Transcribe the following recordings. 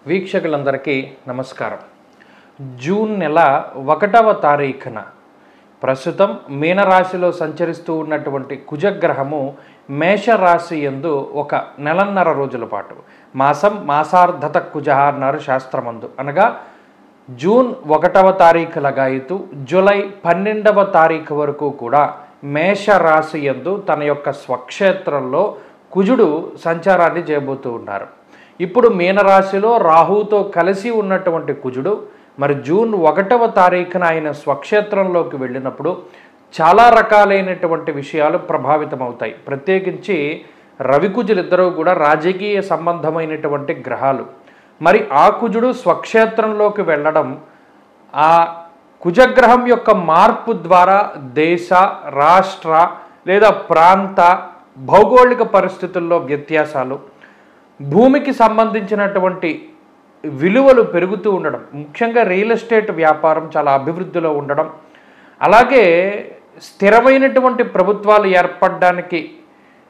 వీక్షకులందరికీ నమస్కారం. జూన్ నెల 1వ తారీఖున ప్రస్తుతం మీనరాశిలో సంచరిస్తూ ఉన్నటువంటి కుజగ్రహము మేషరాశి యందు ఒక నెలన్నర రోజుల పాటు మాసార్ధత కుజ అన్నారు శాస్త్రమందు. అనగా జూన్ 1వ తారీఖు లగాయితూ జూలై 12వ తారీఖు వరకు కూడా మేషరాశి యందు తన యొక్క స్వక్షేత్రంలో కుజుడు సంచారాన్ని చేయబోతూ ఉన్నారు. ఇప్పుడు మీనరాశిలో రాహుతో కలిసి ఉన్నటువంటి కుజుడు మరి జూన్ 1వ తారీఖున ఆయన స్వక్షేత్రంలోకి వెళ్ళినప్పుడు చాలా రకాలైనటువంటి విషయాలు ప్రభావితమవుతాయి. ప్రత్యేకించి రవికుజులిద్దరూ కూడా రాజకీయ సంబంధమైనటువంటి గ్రహాలు. మరి ఆ కుజుడు స్వక్షేత్రంలోకి వెళ్ళడం, ఆ కుజగ్రహం యొక్క మార్పు ద్వారా దేశ, రాష్ట్ర లేదా ప్రాంత భౌగోళిక పరిస్థితుల్లో వ్యత్యాసాలు, భూమికి సంబంధించినటువంటి విలువలు పెరుగుతూ ఉండడం, ముఖ్యంగా రియల్ ఎస్టేట్ వ్యాపారం చాలా అభివృద్ధిలో ఉండడం, అలాగే స్థిరమైనటువంటి ప్రభుత్వాలు ఏర్పడడానికి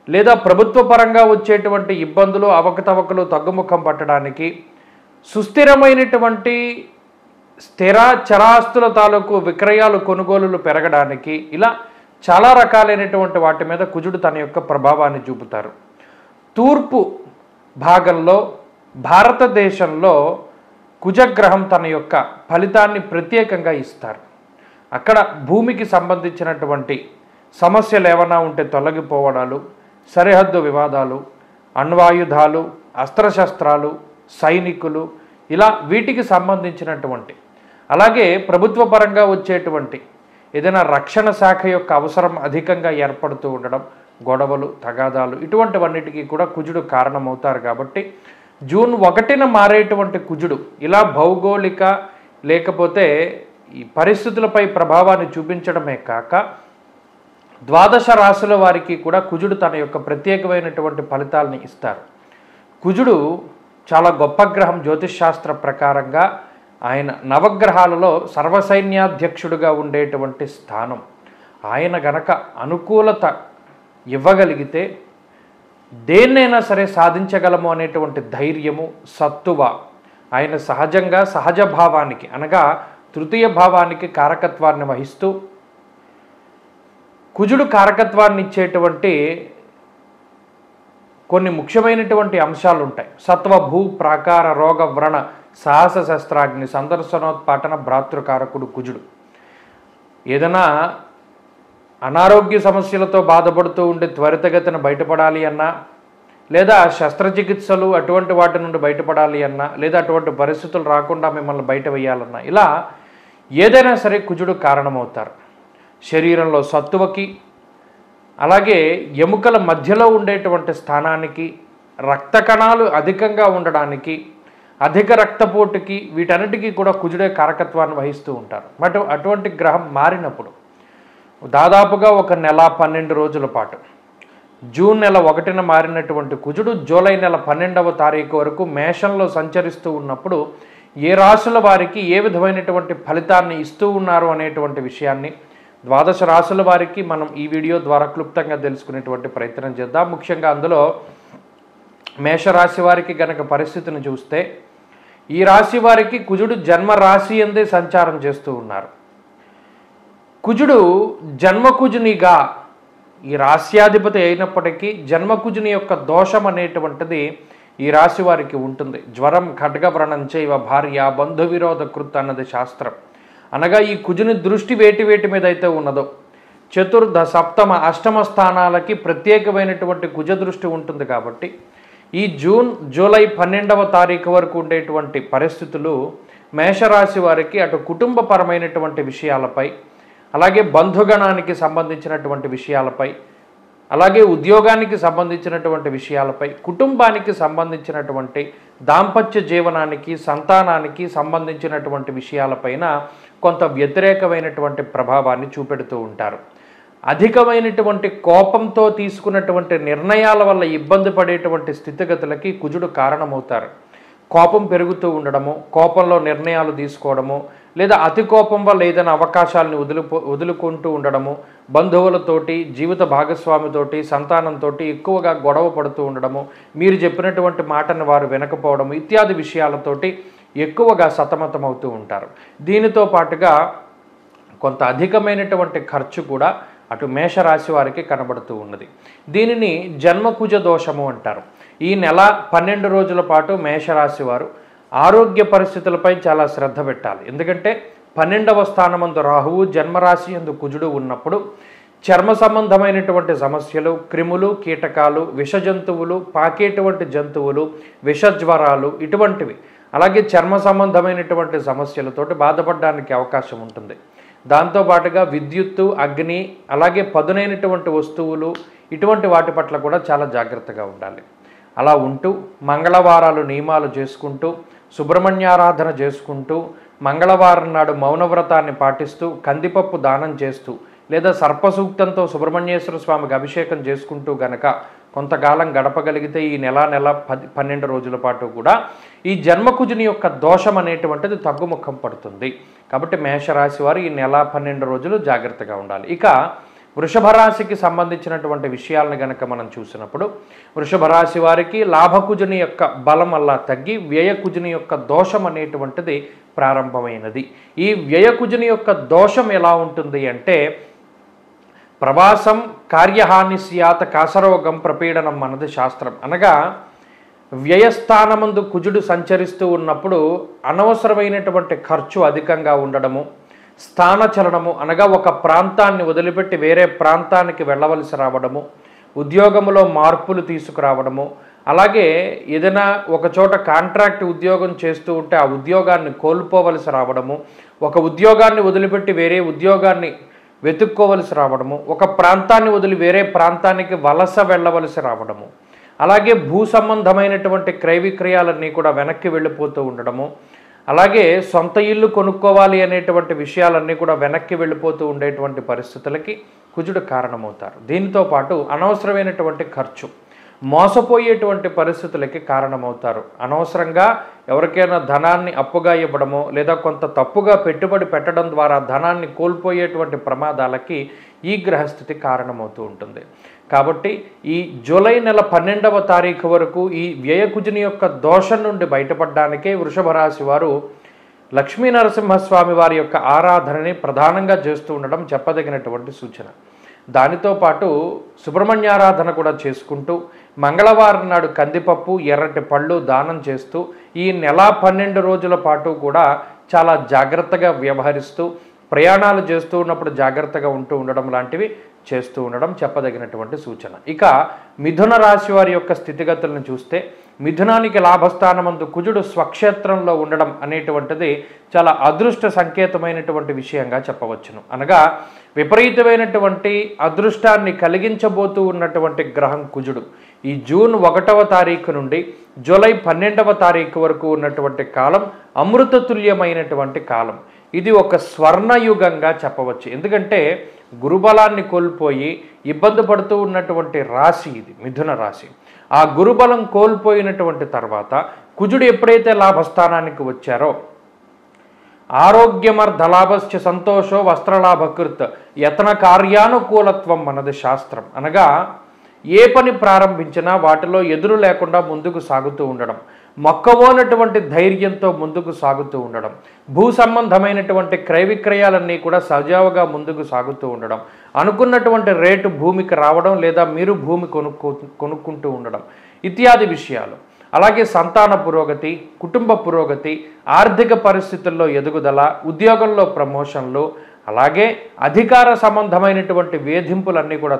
లేదా ప్రభుత్వ పరంగా వచ్చేటువంటి ఇబ్బందులు, అవకతవకలు తగ్గుముఖం పట్టడానికి, సుస్థిరమైనటువంటి స్థిర చరాస్తుల తాలూకు విక్రయాలు కొనుగోలులు పెరగడానికి, ఇలా చాలా రకాలైనటువంటి వాటి మీద కుజుడు తన యొక్క ప్రభావాన్ని చూపుతారు. తూర్పు భాగంలో భారతదేశంలో కుజగ్రహం తన యొక్క ఫలితాన్ని ప్రత్యేకంగా ఇస్తారు. అక్కడ భూమికి సంబంధించినటువంటి సమస్యలు ఏమైనా ఉంటే తొలగిపోవడాలు, సరిహద్దు వివాదాలు, అణ్వాయుధాలు, అస్త్రశస్త్రాలు, సైనికులు, ఇలా వీటికి సంబంధించినటువంటి, అలాగే ప్రభుత్వ పరంగా వచ్చేటువంటి ఏదైనా రక్షణ శాఖ యొక్క అవసరం అధికంగా ఏర్పడుతూ ఉండడం, గొడవలు, తగాదాలు, ఇటువంటివన్నిటికీ కూడా కుజుడు కారణమవుతారు. కాబట్టి జూన్ 1న మారేటువంటి కుజుడు ఇలా భౌగోళిక లేకపోతే ఈ పరిస్థితులపై ప్రభావాన్ని చూపించడమే కాక ద్వాదశ రాశుల వారికి కూడా కుజుడు తన యొక్క ప్రత్యేకమైనటువంటి ఫలితాలని ఇస్తారు. కుజుడు చాలా గొప్ప గ్రహం. జ్యోతిష్ శాస్త్ర ప్రకారంగా ఆయన నవగ్రహాలలో సర్వసైన్యాధ్యక్షుడుగా ఉండేటువంటి స్థానం. ఆయన గనక అనుకూలత ఇవ్వగలిగితే దేన్నైనా సరే సాధించగలము అనేటువంటి ధైర్యము, సత్తువ ఆయన సహజంగా సహజ భావానికి అనగా తృతీయ భావానికి కారకత్వాన్ని వహిస్తూ, కుజుడు కారకత్వాన్ని ఇచ్చేటువంటి కొన్ని ముఖ్యమైనటువంటి అంశాలు ఉంటాయి. సత్వ, భూ, ప్రాకార, రోగ, వ్రణ, సాహస, శస్త్రాగ్ని, సందర్శనోత్పాటన, భ్రాతృకారకుడు కుజుడు. ఏదైనా అనారోగ్య సమస్యలతో బాధపడుతూ ఉండి త్వరితగతిన బయటపడాలి అన్నా, లేదా శస్త్రచికిత్సలు అటువంటి వాటి నుండి బయటపడాలి అన్నా, లేదా అటువంటి పరిస్థితులు రాకుండా మిమ్మల్ని బయట వేయాలన్నా, ఇలా ఏదైనా సరే కుజుడు కారణమవుతారు. శరీరంలో సత్తువకి, అలాగే ఎముకల మధ్యలో ఉండేటువంటి స్థానానికి, రక్త కణాలు అధికంగా ఉండడానికి, అధిక రక్తపోటుకి, వీటన్నిటికీ కూడా కుజుడే కారకత్వాన్ని వహిస్తూ ఉంటారు. బట్ అటువంటి గ్రహం మారినప్పుడు దాదాపుగా ఒక నెల 12 రోజుల పాటు జూన్ నెల 1న మారినటువంటి కుజుడు జూలై నెల 12వ తారీఖు వరకు మేషంలో సంచరిస్తూ ఉన్నప్పుడు ఏ రాశుల వారికి ఏ విధమైనటువంటి ఫలితాన్ని ఇస్తూ ఉన్నారు అనేటువంటి విషయాన్ని ద్వాదశ రాశుల వారికి మనం ఈ వీడియో ద్వారా క్లుప్తంగా తెలుసుకునేటువంటి ప్రయత్నం చేద్దాం. ముఖ్యంగా అందులో మేషరాశి వారికి గనక పరిస్థితిని చూస్తే, ఈ రాశి వారికి కుజుడు జన్మ రాశి యందే సంచారం చేస్తూ ఉన్నారు. కుజుడు జన్మకుజునిగా ఈ రాశ్యాధిపతి అయినప్పటికీ జన్మకుజుని యొక్క దోషం అనేటువంటిది ఈ రాశి వారికి ఉంటుంది. జ్వరం, ఖడ్గవ్రణంచే ఇవ భార్య, బంధు విరోధ కృత్ అన్నది శాస్త్రం. అనగా ఈ కుజుని దృష్టి వేటి మీద అయితే ఉన్నదో చతుర్థ, సప్తమ, అష్టమ స్థానాలకి ప్రత్యేకమైనటువంటి కుజ దృష్టి ఉంటుంది. కాబట్టి ఈ జూలై 12వ తారీఖు వరకు ఉండేటువంటి పరిస్థితులు మేషరాశి వారికి అటు కుటుంబపరమైనటువంటి విషయాలపై, అలాగే బంధుగణానికి సంబంధించినటువంటి విషయాలపై, అలాగే ఉద్యోగానికి సంబంధించినటువంటి విషయాలపై, కుటుంబానికి సంబంధించినటువంటి దాంపత్య జీవనానికి, సంతానానికి సంబంధించినటువంటి విషయాలపైన కొంత వ్యతిరేకమైనటువంటి ప్రభావాన్ని చూపెడుతూ ఉంటారు. అధికమైనటువంటి కోపంతో తీసుకున్నటువంటి నిర్ణయాల వల్ల ఇబ్బంది పడేటువంటి స్థితిగతులకి కుజుడు కారణమవుతారు. కోపం పెరుగుతూ ఉండడము, కోపంలో నిర్ణయాలు తీసుకోవడము, లేదా అతి కోపం వల్ల ఏదైనా అవకాశాలను వదులుకుంటూ ఉండడము, బంధువులతోటి, జీవిత భాగస్వామితోటి, సంతానంతో ఎక్కువగా గొడవ పడుతూ ఉండడము, మీరు చెప్పినటువంటి మాటను వారు వినకపోవడము ఇత్యాది విషయాలతోటి ఎక్కువగా సతమతమవుతూ ఉంటారు. దీనితో పాటుగా కొంత అధికమైనటువంటి ఖర్చు కూడా అటు మేషరాశి వారికి కనబడుతూ ఉన్నది. దీనిని జన్మకుజ దోషము అంటారు. ఈ నెల 12 రోజుల పాటు మేషరాశి వారు ఆరోగ్య పరిస్థితులపై చాలా శ్రద్ధ పెట్టాలి. ఎందుకంటే 12వ స్థానమందు రాహువు, జన్మరాశి యందు కుజుడు ఉన్నప్పుడు చర్మ సంబంధమైనటువంటి సమస్యలు, క్రిములు, కీటకాలు, విష జంతువులు, పాకేటువంటి జంతువులు, విషజ్వరాలు ఇటువంటివి, అలాగే చర్మ సంబంధమైనటువంటి సమస్యలతోటి బాధపడడానికి అవకాశం ఉంటుంది. దాంతోపాటుగా విద్యుత్తు, అగ్ని, అలాగే పదునైనటువంటి వస్తువులు ఇటువంటి వాటి పట్ల కూడా చాలా జాగ్రత్తగా ఉండాలి. అలా ఉంటూ మంగళవారాలు నియమాలు చేసుకుంటూ, సుబ్రహ్మణ్యారాధన చేసుకుంటూ, మంగళవారం నాడు మౌనవ్రతాన్ని పాటిస్తూ, కందిపప్పు దానం చేస్తూ, లేదా సర్పసూక్తంతో సుబ్రహ్మణ్యేశ్వర స్వామికి అభిషేకం చేసుకుంటూ గనక కొంతకాలం గడపగలిగితే ఈ నెల 12 రోజుల పాటు కూడా ఈ జన్మకుజుని యొక్క దోషం అనేటువంటిది తగ్గుముఖం పడుతుంది. కాబట్టి మేషరాశి వారు ఈ నెల 12 రోజులు జాగ్రత్తగా ఉండాలి. ఇక వృషభ రాశికి సంబంధించినటువంటి విషయాలను గనక మనం చూసినప్పుడు వృషభ రాశి వారికి లాభకుజుని యొక్క బలం అలా తగ్గి వ్యయకుజుని యొక్క దోషం అనేటువంటిది ప్రారంభమైనది. ఈ వ్యయకుజుని యొక్క దోషం ఎలా ఉంటుంది అంటే ప్రవాసం కార్యహాని స్యాత్ కాసరోగం ప్రపీడనం అన్నది శాస్త్రం. అనగా వ్యయస్థానమందు కుజుడు సంచరిస్తూ ఉన్నప్పుడు అనవసరమైనటువంటి ఖర్చు అధికంగా ఉండడము, స్థానచలనము అనగా ఒక ప్రాంతాన్ని వదిలిపెట్టి వేరే ప్రాంతానికి వెళ్ళవలసి రావడము, ఉద్యోగంలో మార్పులు తీసుకురావడము, అలాగే ఏదైనా ఒక చోట కాంట్రాక్ట్ ఉద్యోగం చేస్తూ ఉంటే ఆ ఉద్యోగాన్ని కోల్పోవలసి రావడము, ఒక ఉద్యోగాన్ని వదిలిపెట్టి వేరే ఉద్యోగాన్ని వెతుక్కోవలసి రావడము, ఒక ప్రాంతాన్ని వదిలి వేరే ప్రాంతానికి వలస వెళ్ళవలసి రావడము, అలాగే భూ సంబంధమైనటువంటి క్రయ విక్రయాలన్నీ కూడా వెనక్కి వెళ్ళిపోతూ ఉండడము, అలాగే సొంత ఇల్లు కొనుక్కోవాలి అనేటువంటి విషయాలన్నీ కూడా వెనక్కి వెళ్ళిపోతూ ఉండేటువంటి పరిస్థితులకి కుజుడు కారణమవుతారు. దీంతో పాటు అనవసరమైనటువంటి ఖర్చు, మోసపోయేటువంటి పరిస్థితులకి కారణమవుతారు. అనవసరంగా ఎవరికైనా ధనాన్ని అప్పుగా ఇవ్వడమో లేదా కొంత తప్పుగా పెట్టుబడి పెట్టడం ద్వారా ధనాన్ని కోల్పోయేటువంటి ప్రమాదాలకి ఈ గ్రహస్థితి కారణమవుతూ ఉంటుంది. కాబట్టి ఈ జూలై నెల 12వ తారీఖు వరకు ఈ వ్యయకుజుని యొక్క దోషం నుండి బయటపడడానికే వృషభ రాశి వారు లక్ష్మీ నరసింహస్వామి వారి యొక్క ఆరాధనని ప్రధానంగా చేస్తూ ఉండడం చెప్పదగినటువంటి సూచన. దానితో పాటు సుబ్రహ్మణ్యారాధన కూడా చేసుకుంటూ మంగళవారం నాడు కందిపప్పు, ఎర్రటి పళ్ళు దానం చేస్తూ ఈ నెల 12 రోజుల పాటు కూడా చాలా జాగ్రత్తగా వ్యవహరిస్తూ ప్రయాణాలు చేస్తూ ఉన్నప్పుడు జాగ్రత్తగా ఉంటూ ఉండడం లాంటివి చేస్తూ ఉండడం చెప్పదగినటువంటి సూచన. ఇక మిథున రాశి వారి యొక్క స్థితిగతులను చూస్తే మిథునానికి లాభస్థానమందు కుజుడు స్వక్షేత్రంలో ఉండడం అనేటువంటిది చాలా అదృష్ట సంకేతమైనటువంటి విషయంగా చెప్పవచ్చును. అనగా విపరీతమైనటువంటి అదృష్టాన్ని కలిగించబోతూ ఉన్నటువంటి గ్రహం కుజుడు ఈ జూన్ 1వ తారీఖు నుండి జూలై 12వ తారీఖు వరకు ఉన్నటువంటి కాలం అమృతతుల్యమైనటువంటి కాలం. ఇది ఒక స్వర్ణయుగంగా చెప్పవచ్చు. ఎందుకంటే గురుబలాన్ని కోల్పోయి ఇబ్బంది పడుతూ ఉన్నటువంటి రాశి ఇది మిథున రాశి. ఆ గురుబలం కోల్పోయినటువంటి తర్వాత కుజుడు ఎప్పుడైతే లాభస్థానానికి వచ్చారో ఆరోగ్యమర్ధలాభశ్చ సంతోషో వస్త్రలాభకృత్ యత్న కార్యానుకూలత్వం అన్నది శాస్త్రం. అనగా ఏ పని ప్రారంభించినా వాటిలో ఎదురు లేకుండా ముందుకు సాగుతూ ఉండడం, మొక్కవోనటువంటి ధైర్యంతో ముందుకు సాగుతూ ఉండడం, భూ సంబంధమైనటువంటి క్రయ విక్రయాలన్నీ కూడా సజావుగా ముందుకు సాగుతూ ఉండడం, అనుకున్నటువంటి రేటు భూమికి రావడం లేదా మీరు భూమి కొనుక్కుంటూ ఉండడం ఇత్యాది విషయాలు. అలాగే సంతాన పురోగతి, కుటుంబ పురోగతి, ఆర్థిక పరిస్థితుల్లో ఎదుగుదల, ఉద్యోగంలో ప్రమోషన్లు, అలాగే అధికార సంబంధమైనటువంటి వేధింపులన్నీ కూడా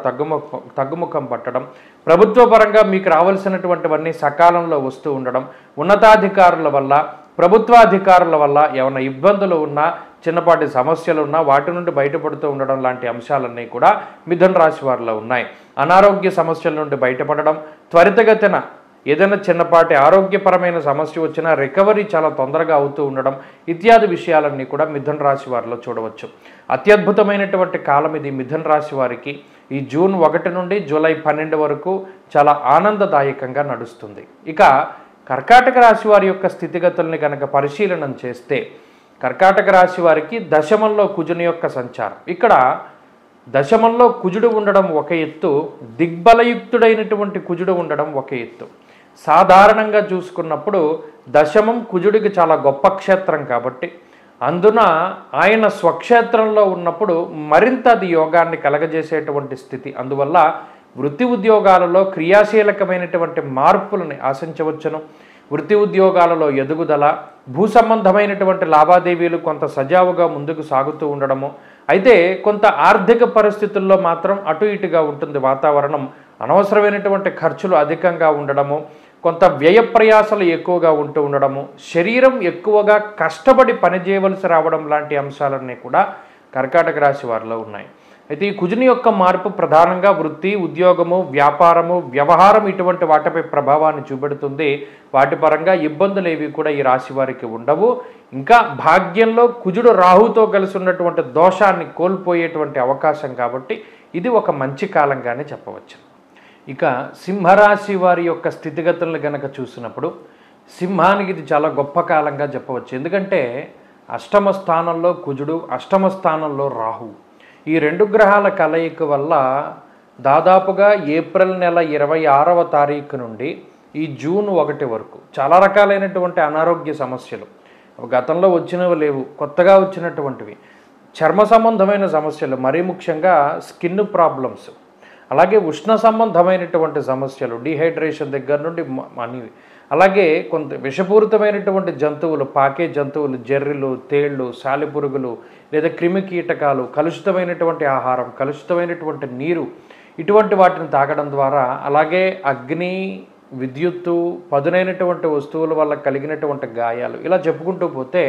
తగ్గుముఖం పట్టడం, ప్రభుత్వ పరంగా మీకు రావాల్సినటువంటివన్నీ సకాలంలో వస్తూ ఉండడం, ఉన్నతాధికారుల వల్ల ప్రభుత్వాధికారుల వల్ల ఏమైనా ఇబ్బందులు ఉన్నా చిన్నపాటి సమస్యలు ఉన్నా వాటి నుండి బయటపడుతూ ఉండడం లాంటి అంశాలన్నీ కూడా మిథున రాశి వారిలో ఉన్నాయి. అనారోగ్య సమస్యల నుండి బయటపడడం, త్వరితగతిన ఏదైనా చిన్నపాటి ఆరోగ్యపరమైన సమస్య వచ్చినా రికవరీ చాలా తొందరగా అవుతూ ఉండడం ఇత్యాది విషయాలన్నీ కూడా మిథున రాశి వారిలో చూడవచ్చు. అత్యద్భుతమైనటువంటి కాలం ఇది మిథున రాశి వారికి. ఈ జూన్ 1 నుండి జూలై 12 వరకు చాలా ఆనందదాయకంగా నడుస్తుంది. ఇక కర్కాటక రాశి వారి యొక్క స్థితిగతుల్ని కనుక పరిశీలనం చేస్తే కర్కాటక రాశి వారికి దశమంలో కుజుని యొక్క సంచారం. ఇక్కడ దశమంలో కుజుడు ఉండడం ఒక ఎత్తు, దిగ్బలయుక్తుడైనటువంటి కుజుడు ఉండడం ఒక ఎత్తు. సాధారణంగా చూసుకున్నప్పుడు దశమం కుజుడికి చాలా గొప్ప క్షేత్రం కాబట్టి అందున ఆయన స్వక్షేత్రంలో ఉన్నప్పుడు మరింత అది యోగాన్ని కలగజేసేటువంటి స్థితి. అందువల్ల వృత్తి ఉద్యోగాలలో క్రియాశీలకమైనటువంటి మార్పులను ఆశించవచ్చును. వృత్తి ఉద్యోగాలలో ఎదుగుదల, భూ సంబంధమైనటువంటి లావాదేవీలు కొంత సజావుగా ముందుకు సాగుతూ ఉండడము. అయితే కొంత ఆర్థిక పరిస్థితుల్లో మాత్రం అటు ఇటుగా ఉంటుంది వాతావరణం. అనవసరమైనటువంటి ఖర్చులు అధికంగా ఉండడము, కొంత వ్యయ ప్రయాసాలు ఎక్కువగా ఉంటూ ఉండడము, శరీరం ఎక్కువగా కష్టపడి పనిచేయవలసి రావడం లాంటి అంశాలన్నీ కూడా కర్కాటక రాశి వారిలో ఉన్నాయి. అయితే ఈ కుజుని యొక్క మార్పు ప్రధానంగా వృత్తి, ఉద్యోగము, వ్యాపారము, వ్యవహారం ఇటువంటి వాటిపై ప్రభావాన్ని చూపెడుతుంది. వాటి పరంగా ఇబ్బందులు ఏవి కూడా ఈ రాశి వారికి ఉండవు. ఇంకా భాగ్యంలో కుజుడు రాహుతో కలిసి ఉన్నటువంటి దోషాన్ని కోల్పోయేటువంటి అవకాశం కాబట్టి ఇది ఒక మంచి కాలంగానే చెప్పవచ్చు. ఇక సింహరాశి వారి యొక్క స్థితిగతులను గనక చూసినప్పుడు సింహానికి ఇది చాలా గొప్ప కాలంగా చెప్పవచ్చు. ఎందుకంటే అష్టమ స్థానంలో కుజుడు, అష్టమ స్థానంలో రాహు, ఈ రెండు గ్రహాల కలయిక వల్ల దాదాపుగా ఏప్రిల్ నెల 26వ తారీఖు నుండి ఈ జూన్ 1 వరకు చాలా రకాలైనటువంటి అనారోగ్య సమస్యలు, గతంలో వచ్చినవి లేవు, కొత్తగా వచ్చినటువంటివి, చర్మ సంబంధమైన సమస్యలు, మరీ ముఖ్యంగా స్కిన్ ప్రాబ్లమ్స్, అలాగే ఉష్ణ సంబంధమైనటువంటి సమస్యలు, డీహైడ్రేషన్ దగ్గర నుండి అనేవి, అలాగే కొంత విషపూరితమైనటువంటి జంతువులు, పాకే జంతువులు, జర్రిలు, తేళ్ళు, సాలిపురుగులు లేదా క్రిమి కీటకాలు, కలుషితమైనటువంటి ఆహారం, కలుషితమైనటువంటి నీరు, ఇటువంటి వాటిని తాగడం ద్వారా, అలాగే అగ్ని, విద్యుత్తు, పదునైనటువంటి వస్తువుల వల్ల కలిగినటువంటి గాయాలు, ఇలా చెప్పుకుంటూ పోతే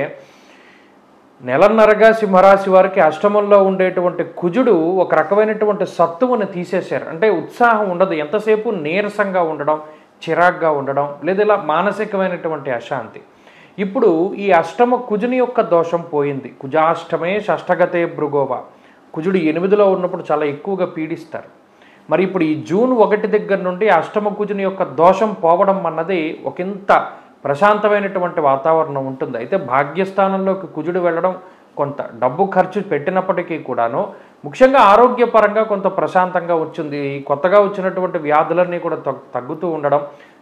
నెలన్నరగా సింహరాశి వారికి అష్టమంలో ఉండేటువంటి కుజుడు ఒక రకమైనటువంటి సత్తువుని తీసేశారు. అంటే ఉత్సాహం ఉండదు, ఎంతసేపు నీరసంగా ఉండడం, చిరాగ్గా ఉండడం, లేదా ఇలా మానసికమైనటువంటి అశాంతి. ఇప్పుడు ఈ అష్టమ కుజుని యొక్క దోషం పోయింది. కుజాష్టమే షష్ఠగతే భృగోవ, కుజుడు 8లో ఉన్నప్పుడు చాలా ఎక్కువగా పీడిస్తారు. మరి ఇప్పుడు ఈ జూన్ 1 దగ్గర నుండి అష్టమ కుజుని యొక్క దోషం పోవడం అన్నది ఒకంత ప్రశాంతమైనటువంటి వాతావరణం ఉంటుంది. అయితే భాగ్యస్థానంలోకి కుజుడు వెళ్ళడం కొంత డబ్బు ఖర్చు పెట్టినప్పటికీ కూడాను ముఖ్యంగా ఆరోగ్యపరంగా కొంత ప్రశాంతంగా వచ్చింది. ఈ కొత్తగా వచ్చినటువంటి వ్యాధులన్నీ కూడా తగ్గుతూ ఉండడం,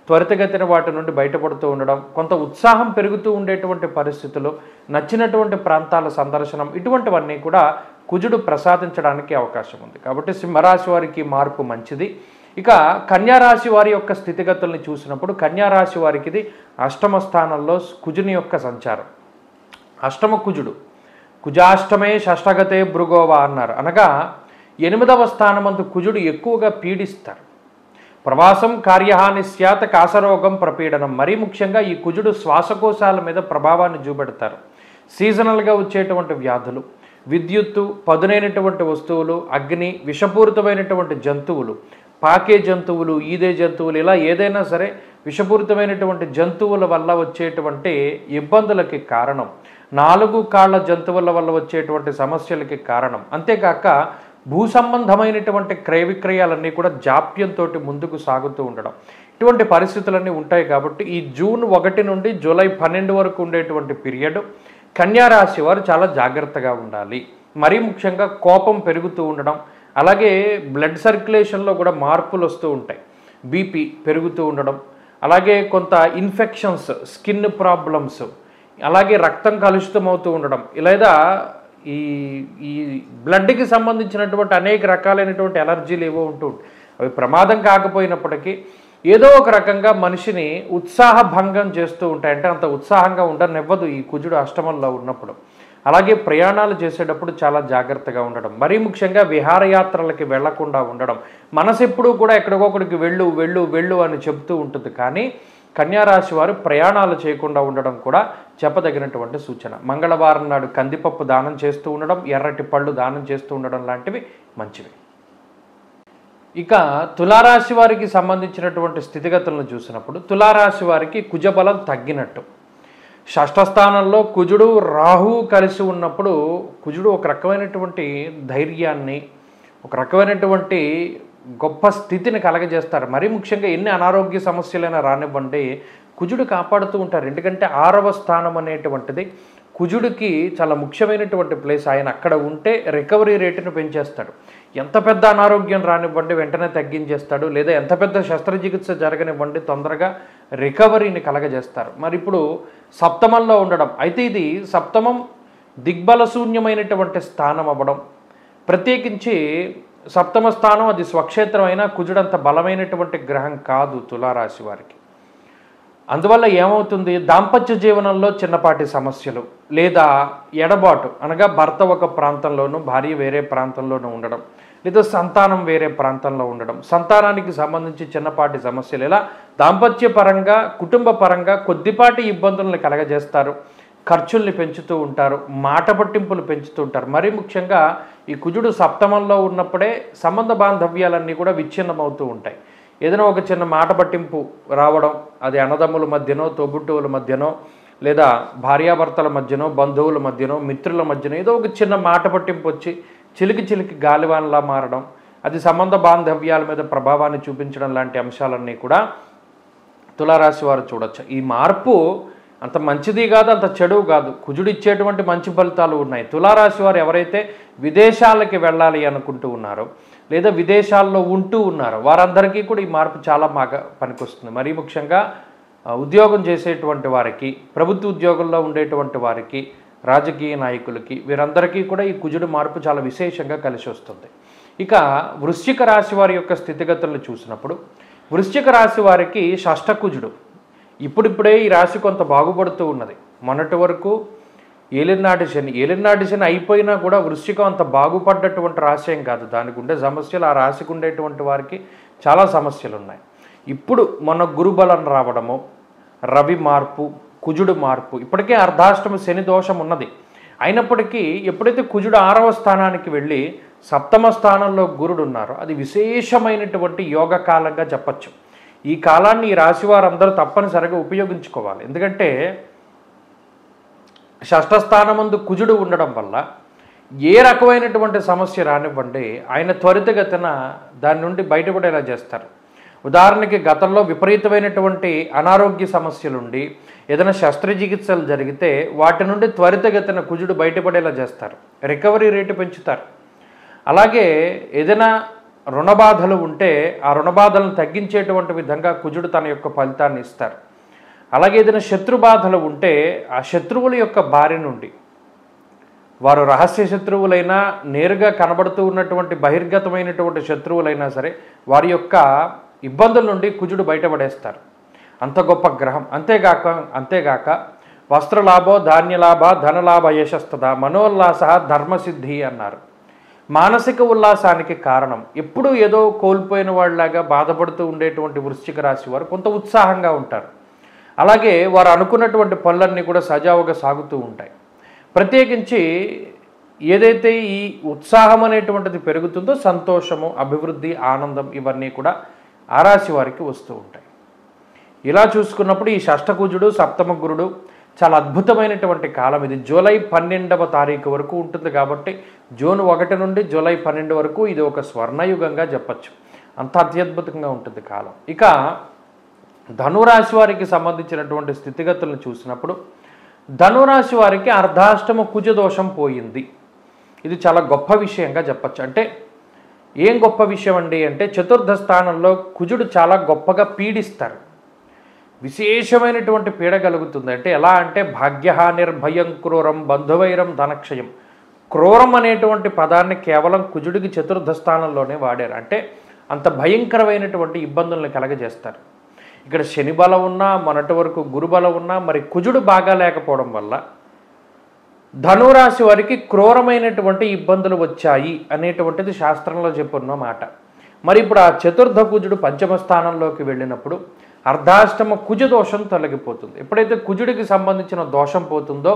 త్వరితగతిన వాటి నుండి బయటపడుతూ ఉండడం, కొంత ఉత్సాహం పెరుగుతూ ఉండేటువంటి పరిస్థితులు, నచ్చినటువంటి ప్రాంతాల సందర్శనం, ఇటువంటివన్నీ కూడా కుజుడు ప్రసాదించడానికి అవకాశం ఉంది. కాబట్టి సింహరాశి వారికి మార్పు మంచిది. ఇక కన్యారాశి వారి యొక్క స్థితిగతుల్ని చూసినప్పుడు కన్యారాశి వారికి ఇది అష్టమ స్థానంలో కుజుని యొక్క సంచారం. అష్టమ కుజుడు, కుజాష్టమే షష్ఠగతే భృగోవా అన్నారు. అనగా 8వ స్థానమందు కుజుడు ఎక్కువగా పీడిస్తారు. ప్రవాసం కార్యహాని స్యాత కాసరోగం ప్రపీడనం, మరీ ముఖ్యంగా ఈ కుజుడు శ్వాసకోశాల మీద ప్రభావాన్ని చూపెడతారు. సీజనల్గా వచ్చేటువంటి వ్యాధులు, విద్యుత్తు, పదునైనటువంటి వస్తువులు, అగ్ని, విషపూరితమైనటువంటి జంతువులు, పాకే జంతువులు, ఈదే జంతువులు, ఇలా ఏదైనా సరే విషపూరితమైనటువంటి జంతువుల వల్ల వచ్చేటువంటి ఇబ్బందులకి కారణం, 4 కాళ్ళ జంతువుల వల్ల వచ్చేటువంటి సమస్యలకి కారణం. అంతేకాక భూ సంబంధమైనటువంటి క్రయ విక్రయాలన్నీ కూడా జాప్యంతో ముందుకు సాగుతూ ఉండడం, ఇటువంటి పరిస్థితులన్నీ ఉంటాయి. కాబట్టి ఈ జూన్ 1 నుండి జూలై 12 వరకు ఉండేటువంటి పీరియడ్ కన్యారాశి వారు చాలా జాగ్రత్తగా ఉండాలి. మరీ ముఖ్యంగా కోపం పెరుగుతూ ఉండడం, అలాగే బ్లడ్ సర్క్యులేషన్లో కూడా మార్పులు వస్తూ ఉంటాయి, బీపీ పెరుగుతూ ఉండడం, అలాగే కొంత ఇన్ఫెక్షన్స్, స్కిన్ ప్రాబ్లమ్స్, అలాగే రక్తం కలుషితమవుతూ ఉండడం, లేదా ఈ ఈ బ్లడ్కి సంబంధించినటువంటి అనేక రకాలైనటువంటి ఎలర్జీలు ఏవో ఉంటూ ఉంటాయి. అవి ప్రమాదం కాకపోయినప్పటికీ ఏదో ఒక రకంగా మనిషిని ఉత్సాహభంగం చేస్తూ ఉంటాయి. అంటే అంత ఉత్సాహంగా ఉండనివ్వదు ఈ కుజుడు అష్టమంలో ఉన్నప్పుడు. అలాగే ప్రయాణాలు చేసేటప్పుడు చాలా జాగ్రత్తగా ఉండడం, మరీ ముఖ్యంగా విహారయాత్రలకి వెళ్లకుండా ఉండడం. మనసు ఎప్పుడూ కూడా ఎక్కడికొక్కడికి వెళ్ళు వెళ్ళు వెళ్ళు అని చెబుతూ ఉంటుంది, కానీ కన్యారాశి వారు ప్రయాణాలు చేయకుండా ఉండడం కూడా చెప్పదగినటువంటి సూచన. మంగళవారం నాడు కందిపప్పు దానం చేస్తూ ఉండడం, ఎర్రటి పళ్ళు దానం చేస్తూ ఉండడం లాంటివి మంచివి. ఇక తులారాశి వారికి సంబంధించినటువంటి స్థితిగతులను చూసినప్పుడు తులారాశి వారికి కుజబలం తగ్గినట్టు. షష్ఠ స్థానంలో కుజుడు రాహువు కలిసి ఉన్నప్పుడు కుజుడు ఒక రకమైనటువంటి ధైర్యాన్ని, ఒక రకమైనటువంటి గొప్ప స్థితిని కలగజేస్తారు. మరీ ముఖ్యంగా ఎన్ని అనారోగ్య సమస్యలైనా రానివ్వండి, కుజుడు కాపాడుతూ ఉంటారు. ఎందుకంటే 6వ స్థానం అనేటువంటిది కుజుడికి చాలా ముఖ్యమైనటువంటి ప్లేస్. ఆయన అక్కడ ఉంటే రికవరీ రేటును పెంచేస్తాడు. ఎంత పెద్ద అనారోగ్యం రానివ్వండి వెంటనే తగ్గించేస్తాడు, లేదా ఎంత పెద్ద శస్త్రచికిత్స జరగనివ్వండి తొందరగా రికవరీని కలగజేస్తారు. మరి ఇప్పుడు సప్తమంలో ఉండడం, అయితే ఇది సప్తమం దిగ్బలశూన్యమైనటువంటి స్థానం అవ్వడం, ప్రత్యేకించి సప్తమ స్థానం అది స్వక్షేత్రం అయినా కుజుడంత బలమైనటువంటి గ్రహం కాదు తులారాశి వారికి. అందువల్ల ఏమవుతుంది, దాంపత్య జీవనంలో చిన్నపాటి సమస్యలు లేదా ఎడబాటు, అనగా భర్త ఒక ప్రాంతంలోనూ భార్య వేరే ప్రాంతంలోనూ ఉండడం, లేదా సంతానం వేరే ప్రాంతంలో ఉండడం, సంతానానికి సంబంధించి చిన్నపాటి సమస్యలు, ఇలా దాంపత్య పరంగా కుటుంబ పరంగా కొద్దిపాటి ఇబ్బందులను కలగజేస్తారు. ఖర్చుల్ని పెంచుతూ ఉంటారు, మాట పట్టింపులు పెంచుతూ ఉంటారు. మరీ ముఖ్యంగా ఈ కుజుడు సప్తమంలో ఉన్నప్పుడే సంబంధ బాంధవ్యాలన్నీ కూడా విచ్ఛిన్నమవుతూ ఉంటాయి. ఏదైనా ఒక చిన్న మాట పట్టింపు రావడం, అది అన్నదమ్ముల మధ్యనో తోబుట్టువుల మధ్యనో లేదా భార్యాభర్తల మధ్యనో బంధువుల మధ్యనో మిత్రుల మధ్యనో ఏదో ఒక చిన్న మాట పట్టింపు వచ్చి చిలికి గాలివానలా మారడం, అది సంబంధ బాంధవ్యాల మీద ప్రభావాన్ని చూపించడం లాంటి అంశాలన్నీ కూడా తులారాశి వారు చూడొచ్చు. ఈ మార్పు అంత మంచిది కాదు, అంత చెడు కాదు, కుజుడు ఇచ్చేటువంటి మంచి ఫలితాలు ఉన్నాయి. తులారాశి వారు ఎవరైతే విదేశాలకి వెళ్ళాలి అనుకుంటూ ఉన్నారో లేదా విదేశాల్లో ఉంటూ ఉన్నారో వారందరికీ కూడా ఈ మార్పు చాలా బాగా పనికొస్తుంది. మరీ ముఖ్యంగా ఉద్యోగం చేసేటువంటి వారికి, ప్రభుత్వ ఉద్యోగంలో ఉండేటువంటి వారికి, రాజకీయ నాయకులకి, వీరందరికీ కూడా ఈ కుజుడు మార్పు చాలా విశేషంగా కలిసి వస్తుంది. ఇక వృశ్చిక రాశి వారి యొక్క స్థితిగతులను చూసినప్పుడు వృశ్చిక రాశి వారికి షష్ఠకుజుడు ఇప్పుడిప్పుడే ఈ రాశి కొంత బాగుపడుతూ ఉన్నది. మొన్నటి వరకు ఏలినాటి శని అయిపోయినా కూడా వృశ్చికం అంత బాగుపడ్డటువంటి రాశి ఏం కాదు. దానికి ఉండే సమస్యలు, ఆ రాశికి ఉండేటువంటి వారికి చాలా సమస్యలు ఉన్నాయి. ఇప్పుడు మొన్న గురుబలం రావడము, రవి మార్పు, కుజుడు మార్పు, ఇప్పటికే అర్ధాష్టమ శని దోషం ఉన్నది. అయినప్పటికీ ఎప్పుడైతే కుజుడు 6వ స్థానానికి వెళ్ళి సప్తమ స్థానంలో గురుడు ఉన్నారో అది విశేషమైనటువంటి యోగ కాలంగా చెప్పచ్చు. ఈ కాలాన్ని ఈ రాశి వారందరూ తప్పనిసరిగా ఉపయోగించుకోవాలి. ఎందుకంటే షష్ఠస్థానమందు కుజుడు ఉండడం వల్ల ఏ రకమైనటువంటి సమస్య రానివ్వండి ఆయన త్వరితగతిన దాని నుండి బయటపడేలా చేస్తారు. ఉదాహరణకి గతంలో విపరీతమైనటువంటి అనారోగ్య సమస్యలుండి ఏదైనా శస్త్రచికిత్సలు జరిగితే వాటి నుండి త్వరితగతిన కుజుడు బయటపడేలా చేస్తారు, రికవరీ రేటు పెంచుతారు. అలాగే ఏదైనా రుణబాధలు ఉంటే ఆ రుణబాధలను తగ్గించేటువంటి విధంగా కుజుడు తన యొక్క ఫలితాన్ని ఇస్తారు. అలాగే ఏదైనా శత్రుబాధలు ఉంటే ఆ శత్రువుల యొక్క బారి నుండి, వారు రహస్య శత్రువులైనా నేరుగా కనబడుతూ ఉన్నటువంటి బహిర్గతమైనటువంటి శత్రువులైనా సరే వారి యొక్క ఇబ్బందుల నుండి కుజుడు బయటపడేస్తారు. అంత గొప్ప గ్రహం. అంతేగాక వస్త్రలాభో ధాన్యలాభ ధనలాభ యశస్తద మనోల్లాస ధర్మసిద్ధి అన్నారు. మానసిక ఉల్లాసానికి కారణం ఎప్పుడు ఏదో కోల్పోయిన వాళ్ళలాగా బాధపడుతూ ఉండేటువంటి వృశ్చిక రాశి వారు కొంత ఉత్సాహంగా ఉంటారు. అలాగే వారు అనుకున్నటువంటి పనులన్నీ కూడా సజావుగా సాగుతూ ఉంటాయి. ప్రత్యేకించి ఏదైతే ఈ ఉత్సాహం అనేటువంటిది పెరుగుతుందో సంతోషము, అభివృద్ధి, ఆనందం ఇవన్నీ కూడా ఆ రాశి వారికి వస్తూ ఉంటాయి. ఇలా చూసుకున్నప్పుడు ఈ షష్ఠకుజుడు సప్తమ గురుడు చాలా అద్భుతమైనటువంటి కాలం ఇది. జూలై 12వ తారీఖు వరకు ఉంటుంది కాబట్టి జూన్ 1 నుండి జూలై 12 వరకు ఇది ఒక స్వర్ణయుగంగా చెప్పచ్చు. అంత అత్యద్భుతంగా ఉంటుంది కాలం. ఇక ధనురాశి వారికి సంబంధించినటువంటి స్థితిగతులను చూసినప్పుడు ధనురాశి వారికి అర్ధాష్టమ కుజ దోషం పోయింది. ఇది చాలా గొప్ప విషయంగా చెప్పచ్చు. అంటే ఏం గొప్ప విషయం అండి అంటే చతుర్థ స్థానంలో కుజుడు చాలా గొప్పగా పీడిస్తారు, విశేషమైనటువంటి పీడ కలుగుతుంది. అంటే ఎలా అంటే భాగ్యహానిర్భయం క్రూరం బంధువైరం ధనక్షయం. క్రూరం అనేటువంటి పదాన్ని కేవలం కుజుడికి చతుర్థ స్థానంలోనే వాడారు. అంటే అంత భయంకరమైనటువంటి ఇబ్బందులను కలగజేస్తారు. ఇక్కడ శని బలం ఉన్నా, మొన్నటి వరకు గురుబలం ఉన్నా, మరి కుజుడు బాగా లేకపోవడం వల్ల ధనురాశి వారికి క్రూరమైనటువంటి ఇబ్బందులు వచ్చాయి అనేటువంటిది శాస్త్రంలో చెప్పున్న మాట. మరి ఇప్పుడు ఆ చతుర్థ కుజుడు పంచమ స్థానంలోకి వెళ్ళినప్పుడు అర్ధాష్టమ కుజ దోషం తొలగిపోతుంది. ఎప్పుడైతే కుజుడికి సంబంధించిన దోషం పోతుందో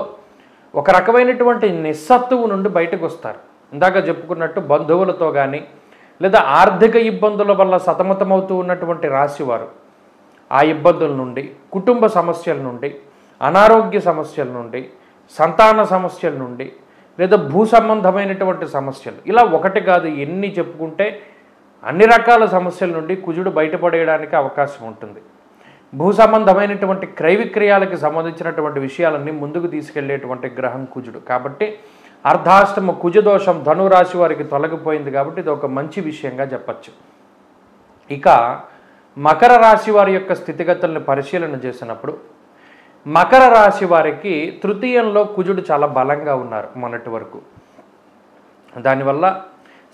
ఒక రకమైనటువంటి నిస్సత్తువు నుండి బయటకు వస్తారు. ఇందాక చెప్పుకున్నట్టు బంధువులతో కానీ లేదా ఆర్థిక ఇబ్బందుల వల్ల సతమతమవుతూ ఉన్నటువంటి రాశివారు ఆ ఇబ్బందుల నుండి, కుటుంబ సమస్యల నుండి, అనారోగ్య సమస్యల నుండి, సంతాన సమస్యల నుండి లేదా భూ సంబంధమైనటువంటి సమస్యలు, ఇలా ఒకటి కాదు ఎన్ని చెప్పుకుంటే అన్ని రకాల సమస్యల నుండి కుజుడు బయటపడేయడానికి అవకాశం ఉంటుంది. భూ సంబంధమైనటువంటి క్రయ విక్రయాలకు సంబంధించినటువంటి విషయాలన్నీ ముందుకు తీసుకెళ్లేటువంటి గ్రహం కుజుడు. కాబట్టి అర్ధాష్టమ కుజదోషం ధనురాశి వారికి తొలగిపోయింది కాబట్టి ఇది ఒక మంచి విషయంగా చెప్పచ్చు. ఇక మకర రాశి వారి యొక్క స్థితిగతులను పరిశీలన చేసినప్పుడు మకర రాశి వారికి తృతీయంలో కుజుడు చాలా బలంగా ఉన్నారు మొన్నటి వరకు. దానివల్ల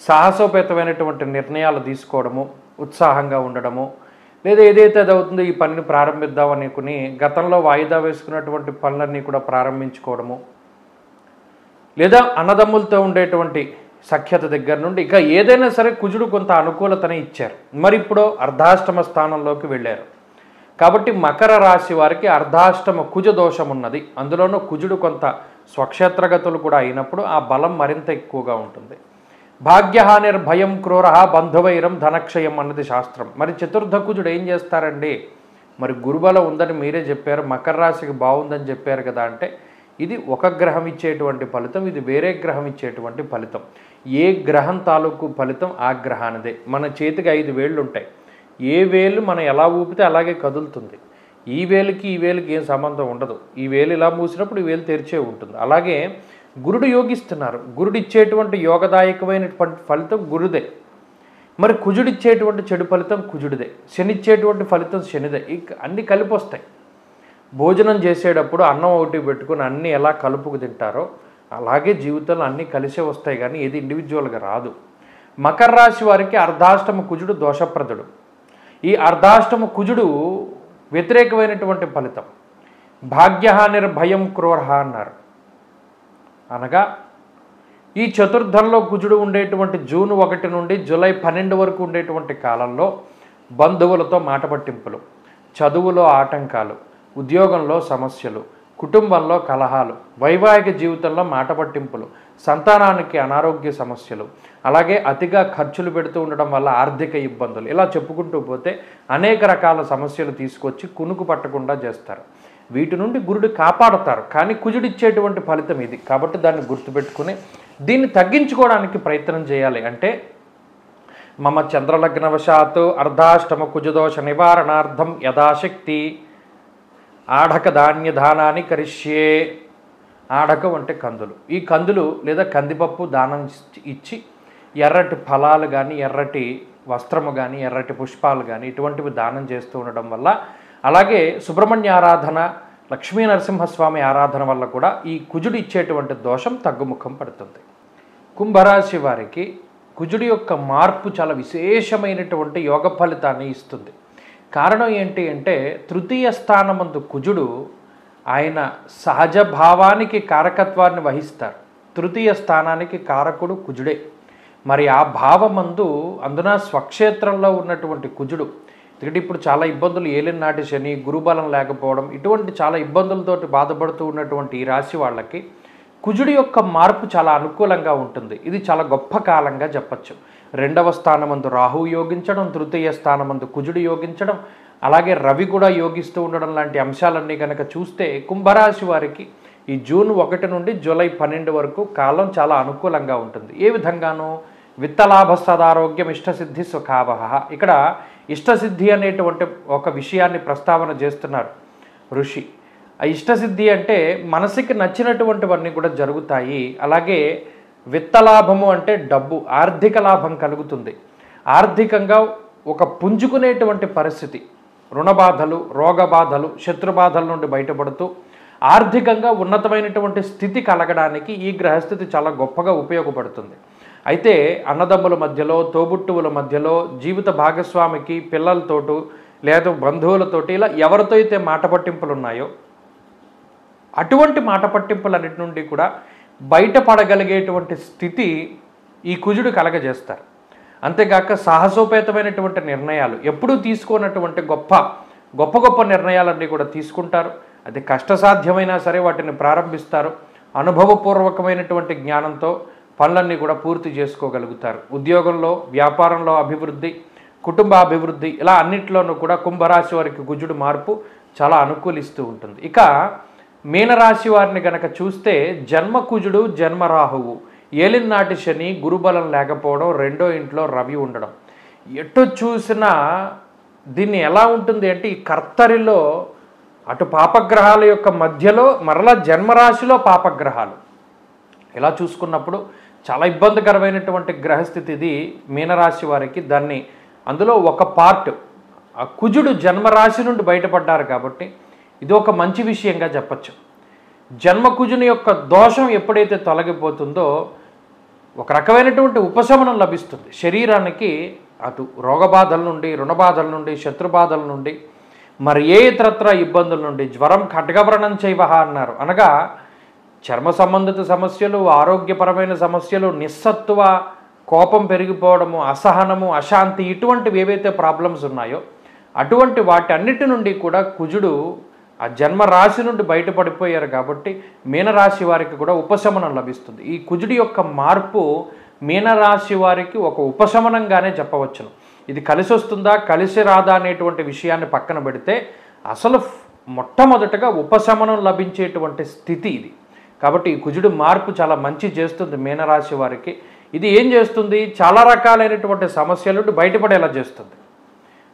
సాహసోపేతమైనటువంటి నిర్ణయాలు తీసుకోవడము, ఉత్సాహంగా ఉండడము, లేదా ఏదైతే అది అవుతుందో ఈ పనిని ప్రారంభిద్దాం అనుకుని గతంలో వాయిదా వేసుకున్నటువంటి పనులన్నీ కూడా ప్రారంభించుకోవడము, లేదా అన్నదమ్ములతో ఉండేటువంటి సఖ్యత దగ్గర నుండి ఇక ఏదైనా సరే కుజుడు కొంత అనుకూలతని ఇచ్చారు. మరి ఇప్పుడు అర్ధాష్టమ స్థానంలోకి వెళ్ళారు కాబట్టి మకర రాశి వారికి అర్ధాష్టమ కుజ దోషం ఉన్నది. అందులోనూ కుజుడు కొంత స్వక్షేత్రగతులు కూడా అయినప్పుడు ఆ బలం మరింత ఎక్కువగా ఉంటుంది. భాగ్యహానిర్భయం క్రూర బంధువైరం ధనక్షయం అన్నది శాస్త్రం. మరి చతుర్థ కుజుడు ఏం చేస్తారండి? మరి గురుబలం ఉందని మీరే చెప్పారు, మకర రాశికి బాగుందని చెప్పారు కదా. అంటే ఇది ఒక గ్రహం ఇచ్చేటువంటి ఫలితం, ఇది వేరే గ్రహం ఇచ్చేటువంటి ఫలితం. ఏ గ్రహం తాలూకు ఫలితం ఆ గ్రహానిదే. మన చేతికి 5 వేళ్ళు ఉంటాయి. ఏ వేలు మనం ఎలా ఊపితే అలాగే కదులుతుంది. ఈ వేలుకి ఈ వేలుకి ఏం సంబంధం ఉండదు. ఈ వేలు ఇలా మూసినప్పుడు ఈ వేలు తెరిచే ఉంటుంది. అలాగే గురుడు యోగిస్తున్నారు. గురుడు ఇచ్చేటువంటి యోగదాయకమైనటువంటి ఫలితం గురుదే. మరి కుజుడిచ్చేటువంటి చెడు ఫలితం కుజుడిదే. శనిచ్చేటువంటి ఫలితం శనిదే. అన్నీ కలిపి వస్తాయి. భోజనం చేసేటప్పుడు అన్నం ఒకటి పెట్టుకుని అన్నీ ఎలా కలుపుకు తింటారో అలాగే జీవితంలో అన్నీ కలిసే వస్తాయి, కానీ ఏది ఇండివిజువల్గా రాదు. మకర రాశి వారికి అర్ధాష్టమ కుజుడు దోషప్రదుడు. ఈ అర్ధాష్టమ కుజుడు వ్యతిరేకమైనటువంటి ఫలితం. భాగ్యహానిర్భయం క్రూర అన్నారు. అనగా ఈ చతుర్థంలో కుజుడు ఉండేటువంటి జూన్ 1 నుండి జూలై 12 వరకు ఉండేటువంటి కాలంలో బంధువులతో మాట పట్టింపులు, చదువులో ఆటంకాలు, ఉద్యోగంలో సమస్యలు, కుటుంబంలో కలహాలు, వైవాహిక జీవితంలో మాట పట్టింపులు, సంతానానికి అనారోగ్య సమస్యలు, అలాగే అతిగా ఖర్చులు పెడుతూ ఉండడం వల్ల ఆర్థిక ఇబ్బందులు, ఇలా చెప్పుకుంటూ పోతే అనేక రకాల సమస్యలు తీసుకొచ్చి కునుకు పట్టకుండా చేస్తారు. వీటి నుండి గురుడు కాపాడతారు, కానీ కుజుడిచ్చేటువంటి ఫలితం ఇది. కాబట్టి దాన్ని గుర్తుపెట్టుకుని దీన్ని తగ్గించుకోవడానికి ప్రయత్నం చేయాలి. అంటే మమ చంద్రలగ్నవశాత్తు అర్ధాష్టమ కుజదోష నివారణార్థం యథాశక్తి ఆఢక ధాన్యదానాన్ని కరిష్యే. ఆఢకం అంటే కందులు. ఈ కందులు లేదా కందిపప్పు దానం ఇచ్చి ఎర్రటి ఫలాలు కానీ, ఎర్రటి వస్త్రము కానీ, ఎర్రటి పుష్పాలు కానీ ఇటువంటివి దానం చేస్తూ ఉండడం వల్ల, అలాగే సుబ్రహ్మణ్య ఆరాధన, లక్ష్మీ నరసింహస్వామి ఆరాధన వల్ల కూడా ఈ కుజుడు ఇచ్చేటువంటి దోషం తగ్గుముఖం పడుతుంది. కుంభరాశి వారికి కుజుడి యొక్క మార్పు చాలా విశేషమైనటువంటి యోగ ఫలితాన్ని ఇస్తుంది. కారణం ఏంటి అంటే తృతీయ స్థానమందు కుజుడు ఆయన సహజ భావానికి కారకత్వాన్ని వహిస్తారు. తృతీయ స్థానానికి కారకుడు కుజుడే. మరి ఆ భావమందు అందున స్వక్షేత్రంలో ఉన్నటువంటి కుజుడు, ఎందుకంటే ఇప్పుడు చాలా ఇబ్బందులు, ఏలినాటి శని, గురుబలం లేకపోవడం, ఇటువంటి చాలా ఇబ్బందులతోటి బాధపడుతూ ఉన్నటువంటి ఈ రాశి వాళ్ళకి కుజుడి యొక్క మార్పు చాలా అనుకూలంగా ఉంటుంది. ఇది చాలా గొప్ప కాలంగా చెప్పచ్చు. 2వ స్థానమందు రాహువు యోగించడం, తృతీయ స్థానమందు కుజుడు యోగించడం, అలాగే రవి కూడా యోగిస్తూ ఉండడం లాంటి అంశాలన్నీ కనుక చూస్తే కుంభరాశి వారికి ఈ జూన్ 1 నుండి జూలై 12 వరకు కాలం చాలా అనుకూలంగా ఉంటుంది. ఏ విధంగానూ విత్తలాభ సదారోగ్యం ఇష్టసిద్ధి సుఖావహ. ఇక్కడ ఇష్టసిద్ధి అనేటువంటి ఒక విషయాన్ని ప్రస్తావన చేస్తున్నారు ఋషి. ఆ ఇష్టసిద్ధి అంటే మనసుకి నచ్చినటువంటివన్నీ కూడా జరుగుతాయి. అలాగే విత్తలాభము అంటే డబ్బు, ఆర్థిక లాభం కలుగుతుంది. ఆర్థికంగా ఒక పుంజుకునేటువంటి పరిస్థితి, రుణబాధలు, రోగబాధలు, శత్రుబాధల నుండి బయటపడుతూ ఆర్థికంగా ఉన్నతమైనటువంటి స్థితి కలగడానికి ఈ గ్రహస్థితి చాలా గొప్పగా ఉపయోగపడుతుంది. అయితే అన్నదమ్ముల మధ్యలో, తోబుట్టువుల మధ్యలో, జీవిత భాగస్వామికి, పిల్లలతోటి లేదా బంధువులతోటి ఇలా ఎవరితో అయితే మాట పట్టింపులు ఉన్నాయో అటువంటి మాట పట్టింపులన్నిటి నుండి కూడా బయటపడగలిగేటువంటి స్థితి ఈ కుజుడు కలగజేస్తారు. అంతేగాక సాహసోపేతమైనటువంటి నిర్ణయాలు ఎప్పుడూ తీసుకోనటువంటి గొప్ప నిర్ణయాలన్నీ కూడా తీసుకుంటారు. అది కష్టసాధ్యమైనా సరే వాటిని ప్రారంభిస్తారు. అనుభవపూర్వకమైనటువంటి జ్ఞానంతో పనులన్నీ కూడా పూర్తి చేసుకోగలుగుతారు. ఉద్యోగంలో, వ్యాపారంలో అభివృద్ధి, కుటుంబ అభివృద్ధి, ఇలా అన్నింటిలోనూ కూడా కుంభరాశి వారికి కుజుడు మార్పు చాలా అనుకూలిస్తూ ఉంటుంది. ఇక మీనరాశి వారిని కనుక చూస్తే జన్మ కుజుడు, జన్మ రాహువు, ఏలినాటి శని, గురుబలం లేకపోవడం, 2వ ఇంట్లో రవి ఉండడం, ఎటు చూసినా దీన్ని ఎలా ఉంటుంది అంటే ఈ కర్తరిలో అటు పాపగ్రహాల యొక్క మధ్యలో మరలా జన్మరాశిలో పాపగ్రహాలు, ఇలా చూసుకున్నప్పుడు చాలా ఇబ్బందికరమైనటువంటి గ్రహస్థితి ఇది మీనరాశి వారికి. దాన్ని అందులో ఒక పార్ట్ ఆ కుజుడు జన్మరాశి నుండి బయటపడ్డారు కాబట్టి ఇది ఒక మంచి విషయంగా చెప్పచ్చు. జన్మకుజుని యొక్క దోషం ఎప్పుడైతే తొలగిపోతుందో ఒక రకమైనటువంటి ఉపశమనం లభిస్తుంది శరీరానికి. అటు రోగబాధల నుండి, రుణబాధల నుండి, శత్రుబాధల నుండి, మరి ఏ ఇతరత్ర ఇబ్బందుల నుండి, జ్వరం ఖడ్గవ్రణం చైవహ అన్నారు, అనగా చర్మ సంబంధిత సమస్యలు, ఆరోగ్యపరమైన సమస్యలు, నిస్సత్తువ, కోపం పెరిగిపోవడము, అసహనము, అశాంతి, ఇటువంటివి ఏవైతే ప్రాబ్లమ్స్ ఉన్నాయో అటువంటి వాటి అన్నిటి నుండి కూడా కుజుడు ఆ జన్మరాశి నుండి బయటపడిపోయారు కాబట్టి మీనరాశి వారికి కూడా ఉపశమనం లభిస్తుంది. ఈ కుజుడి యొక్క మార్పు మీనరాశి వారికి ఒక ఉపశమనంగానే చెప్పవచ్చును. ఇది కలిసి వస్తుందా కలిసి రాదా అనేటువంటి విషయాన్ని పక్కన పెడితే అసలు మొట్టమొదటగా ఉపశమనం లభించేటువంటి స్థితి ఇది. కాబట్టి ఈ కుజుడు మార్పు చాలా మంచి చేస్తుంది మీనరాశి వారికి. ఇది ఏం చేస్తుంది, చాలా రకాలైనటువంటి సమస్యల నుండి బయటపడేలా చేస్తుంది.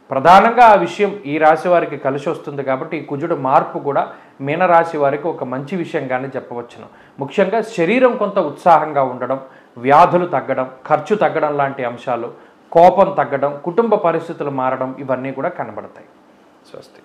ప్రధానంగా ఆ విషయం ఈ రాశి వారికి కలిసి వస్తుంది కాబట్టి ఈ కుజుడు మార్పు కూడా మీనరాశి వారికి ఒక మంచి విషయంగానే చెప్పవచ్చును. ముఖ్యంగా శరీరం కొంత ఉత్సాహంగా ఉండడం, వ్యాధులు తగ్గడం, ఖర్చు తగ్గడం లాంటి అంశాలు, కోపం తగ్గడం, కుటుంబ పరిస్థితులు మారడం, ఇవన్నీ కూడా కనబడతాయి. స్వస్తి.